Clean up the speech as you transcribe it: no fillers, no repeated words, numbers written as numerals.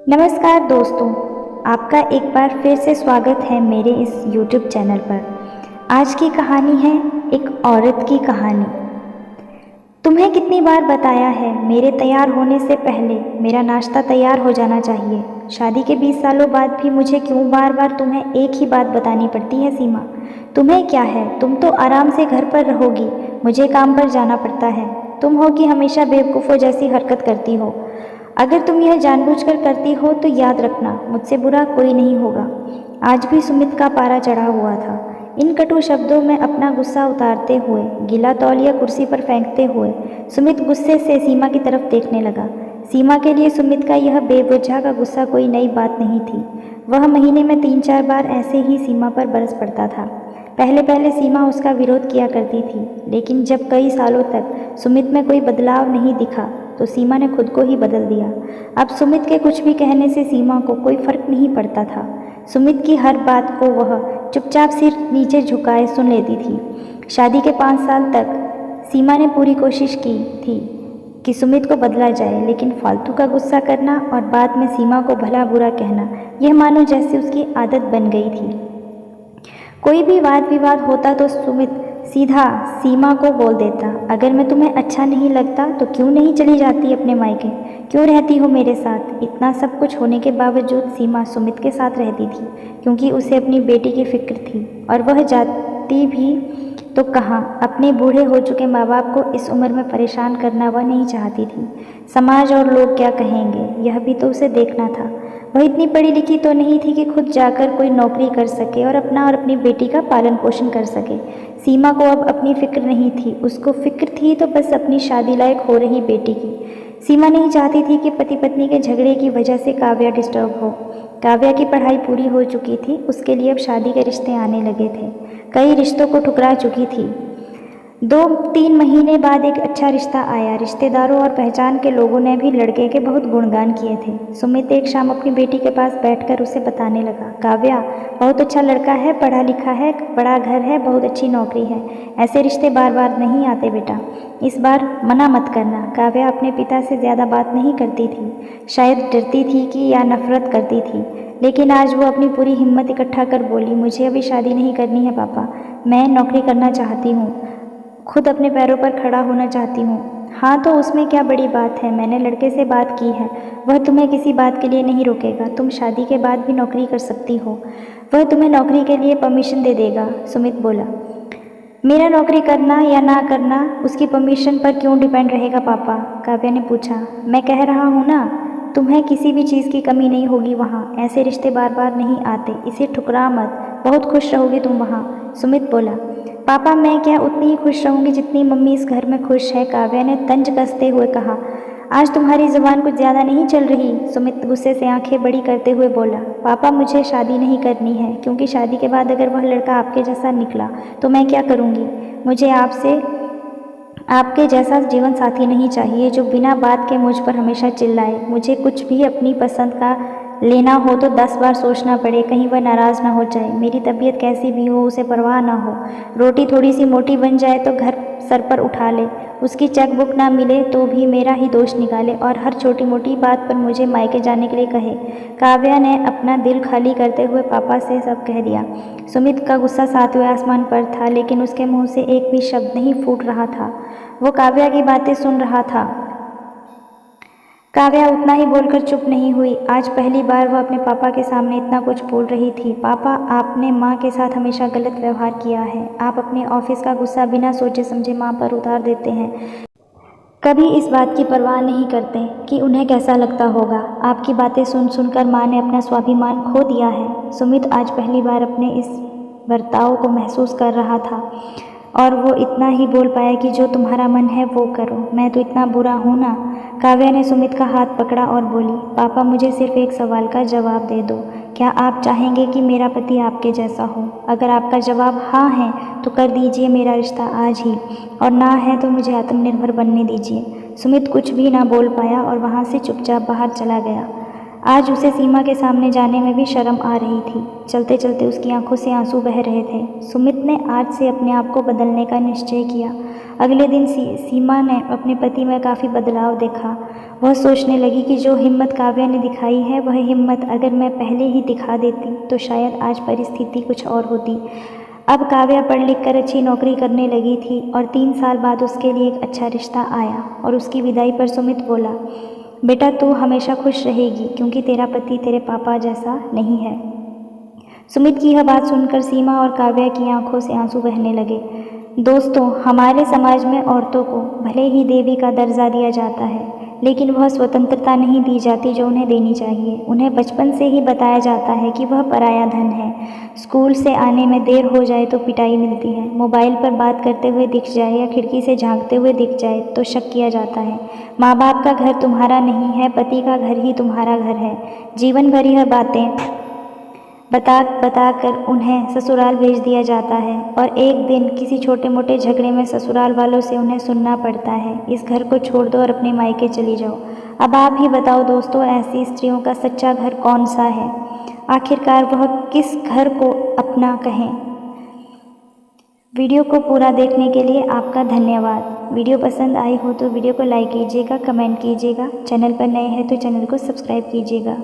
नमस्कार दोस्तों, आपका एक बार फिर से स्वागत है मेरे इस YouTube चैनल पर। आज की कहानी है एक औरत की कहानी। तुम्हें कितनी बार बताया है मेरे तैयार होने से पहले मेरा नाश्ता तैयार हो जाना चाहिए। शादी के 20 सालों बाद भी मुझे क्यों बार बार तुम्हें एक ही बात बतानी पड़ती है सीमा? तुम्हें क्या है, तुम तो आराम से घर पर रहोगी, मुझे काम पर जाना पड़ता है। तुम हो कि हमेशा बेवकूफ़ों जैसी हरकत करती हो। अगर तुम यह जानबूझकर करती हो तो याद रखना, मुझसे बुरा कोई नहीं होगा। आज भी सुमित का पारा चढ़ा हुआ था। इन कटु शब्दों में अपना गुस्सा उतारते हुए, गीला तौलिया कुर्सी पर फेंकते हुए सुमित गुस्से से सीमा की तरफ देखने लगा। सीमा के लिए सुमित का यह बेवजह का गुस्सा कोई नई बात नहीं थी। वह महीने में 3-4 बार ऐसे ही सीमा पर बरस पड़ता था। पहले पहले सीमा उसका विरोध किया करती थी, लेकिन जब कई सालों तक सुमित में कोई बदलाव नहीं दिखा तो सीमा ने खुद को ही बदल दिया। अब सुमित के कुछ भी कहने से सीमा को कोई फर्क नहीं पड़ता था। सुमित की हर बात को वह चुपचाप सिर नीचे झुकाए सुन लेती थी। शादी के 5 साल तक सीमा ने पूरी कोशिश की थी कि सुमित को बदला जाए, लेकिन फालतू का गुस्सा करना और बाद में सीमा को भला बुरा कहना, यह मानो जैसे उसकी आदत बन गई थी। कोई भी वाद विवाद होता तो सुमित सीधा सीमा को बोल देता, अगर मैं तुम्हें अच्छा नहीं लगता तो क्यों नहीं चली जाती अपने मायके, क्यों रहती हो मेरे साथ? इतना सब कुछ होने के बावजूद सीमा सुमित के साथ रहती थी, क्योंकि उसे अपनी बेटी की फिक्र थी। और वह जाती भी तो कहाँ, अपने बूढ़े हो चुके माँ बाप को इस उम्र में परेशान करना वह नहीं चाहती थी। समाज और लोग क्या कहेंगे, यह भी तो उसे देखना था। वह इतनी पढ़ी लिखी तो नहीं थी कि खुद जाकर कोई नौकरी कर सके और अपना और अपनी बेटी का पालन पोषण कर सके। सीमा को अब अपनी फिक्र नहीं थी, उसको फिक्र थी तो बस अपनी शादी लायक हो रही बेटी की। सीमा नहीं चाहती थी कि पति पत्नी के झगड़े की वजह से काव्या डिस्टर्ब हो। काव्या की पढ़ाई पूरी हो चुकी थी, उसके लिए अब शादी के रिश्ते आने लगे थे। कई रिश्तों को ठुकरा चुकी थी। 2-3 महीने बाद एक अच्छा रिश्ता आया। रिश्तेदारों और पहचान के लोगों ने भी लड़के के बहुत गुणगान किए थे। सुमित एक शाम अपनी बेटी के पास बैठकर उसे बताने लगा, काव्या बहुत अच्छा लड़का है, पढ़ा लिखा है, बड़ा घर है, बहुत अच्छी नौकरी है। ऐसे रिश्ते बार बार नहीं आते बेटा, इस बार मना मत करना। काव्या अपने पिता से ज़्यादा बात नहीं करती थी, शायद डरती थी कि या नफरत करती थी, लेकिन आज वो अपनी पूरी हिम्मत इकट्ठा कर बोली, मुझे अभी शादी नहीं करनी है पापा, मैं नौकरी करना चाहती हूँ, खुद अपने पैरों पर खड़ा होना चाहती हूँ। हाँ तो उसमें क्या बड़ी बात है, मैंने लड़के से बात की है, वह तुम्हें किसी बात के लिए नहीं रोकेगा, तुम शादी के बाद भी नौकरी कर सकती हो, वह तुम्हें नौकरी के लिए परमिशन दे देगा। सुमित बोला, मेरा नौकरी करना या ना करना उसकी परमिशन पर क्यों डिपेंड रहेगा पापा? काव्या ने पूछा। मैं कह रहा हूँ ना, तुम्हें किसी भी चीज़ की कमी नहीं होगी वहाँ, ऐसे रिश्ते बार बार नहीं आते, इसे ठुकरा मत, बहुत खुश रहोगी तुम वहाँ। सुमित बोला, पापा मैं क्या उतनी ही खुश रहूँगी जितनी मम्मी इस घर में खुश है? काव्या ने तंज कसते हुए कहा। आज तुम्हारी ज़ुबान कुछ ज़्यादा नहीं चल रही? सुमित गुस्से से आंखें बड़ी करते हुए बोला, पापा मुझे शादी नहीं करनी है, क्योंकि शादी के बाद अगर वह लड़का आपके जैसा निकला तो मैं क्या करूँगी? मुझे आपके जैसा जीवन साथी नहीं चाहिए जो बिना बात के मुझ पर हमेशा चिल्लाए। मुझे कुछ भी अपनी पसंद का लेना हो तो 10 बार सोचना पड़े, कहीं वह नाराज़ ना हो जाए। मेरी तबीयत कैसी भी हो उसे परवाह ना हो, रोटी थोड़ी सी मोटी बन जाए तो घर सर पर उठा ले, उसकी चेकबुक ना मिले तो भी मेरा ही दोष निकाले और हर छोटी मोटी बात पर मुझे मायके जाने के लिए कहे। काव्या ने अपना दिल खाली करते हुए पापा से सब कह दिया। सुमित का गुस्सा 7वें आसमान पर था, लेकिन उसके मुंह से एक भी शब्द नहीं फूट रहा था। वो काव्या की बातें सुन रहा था। काव्या उतना ही बोलकर चुप नहीं हुई। आज पहली बार वह अपने पापा के सामने इतना कुछ बोल रही थी। पापा, आपने माँ के साथ हमेशा गलत व्यवहार किया है। आप अपने ऑफिस का गुस्सा बिना सोचे समझे माँ पर उतार देते हैं, कभी इस बात की परवाह नहीं करते कि उन्हें कैसा लगता होगा। आपकी बातें सुन सुनकर माँ ने अपना स्वाभिमान खो दिया है। सुमित आज पहली बार अपने इस बर्ताव को महसूस कर रहा था और वो इतना ही बोल पाया कि जो तुम्हारा मन है वो करो, मैं तो इतना बुरा हूँ ना? काव्या ने सुमित का हाथ पकड़ा और बोली, पापा मुझे सिर्फ एक सवाल का जवाब दे दो, क्या आप चाहेंगे कि मेरा पति आपके जैसा हो? अगर आपका जवाब हाँ है तो कर दीजिए मेरा रिश्ता आज ही, और ना है तो मुझे आत्मनिर्भर बनने दीजिए। सुमित कुछ भी ना बोल पाया और वहाँ से चुपचाप बाहर चला गया। आज उसे सीमा के सामने जाने में भी शर्म आ रही थी। चलते चलते उसकी आंखों से आंसू बह रहे थे। सुमित ने आज से अपने आप को बदलने का निश्चय किया। अगले दिन सीमा ने अपने पति में काफ़ी बदलाव देखा। वह सोचने लगी कि जो हिम्मत काव्या ने दिखाई है, वह हिम्मत अगर मैं पहले ही दिखा देती तो शायद आज परिस्थिति कुछ और होती। अब काव्या पढ़ लिख कर अच्छी नौकरी करने लगी थी और 3 साल बाद उसके लिए एक अच्छा रिश्ता आया। और उसकी विदाई पर सुमित बोला, बेटा तू हमेशा खुश रहेगी क्योंकि तेरा पति तेरे पापा जैसा नहीं है। सुमित की यह बात सुनकर सीमा और काव्या की आंखों से आंसू बहने लगे। दोस्तों, हमारे समाज में औरतों को भले ही देवी का दर्जा दिया जाता है, लेकिन वह स्वतंत्रता नहीं दी जाती जो उन्हें देनी चाहिए। उन्हें बचपन से ही बताया जाता है कि वह पराया धन है। स्कूल से आने में देर हो जाए तो पिटाई मिलती है। मोबाइल पर बात करते हुए दिख जाए या खिड़की से झांकते हुए दिख जाए तो शक किया जाता है। माँ बाप का घर तुम्हारा नहीं है, पति का घर ही तुम्हारा घर है। जीवन भर यह बातें बता कर उन्हें ससुराल भेज दिया जाता है और एक दिन किसी छोटे मोटे झगड़े में ससुराल वालों से उन्हें सुनना पड़ता है, इस घर को छोड़ दो और अपने मायके चली जाओ। अब आप ही बताओ दोस्तों, ऐसी स्त्रियों का सच्चा घर कौन सा है? आखिरकार वह किस घर को अपना कहें? वीडियो को पूरा देखने के लिए आपका धन्यवाद। वीडियो पसंद आई हो तो वीडियो को लाइक कीजिएगा, कमेंट कीजिएगा। चैनल पर नए हैं तो चैनल को सब्सक्राइब कीजिएगा।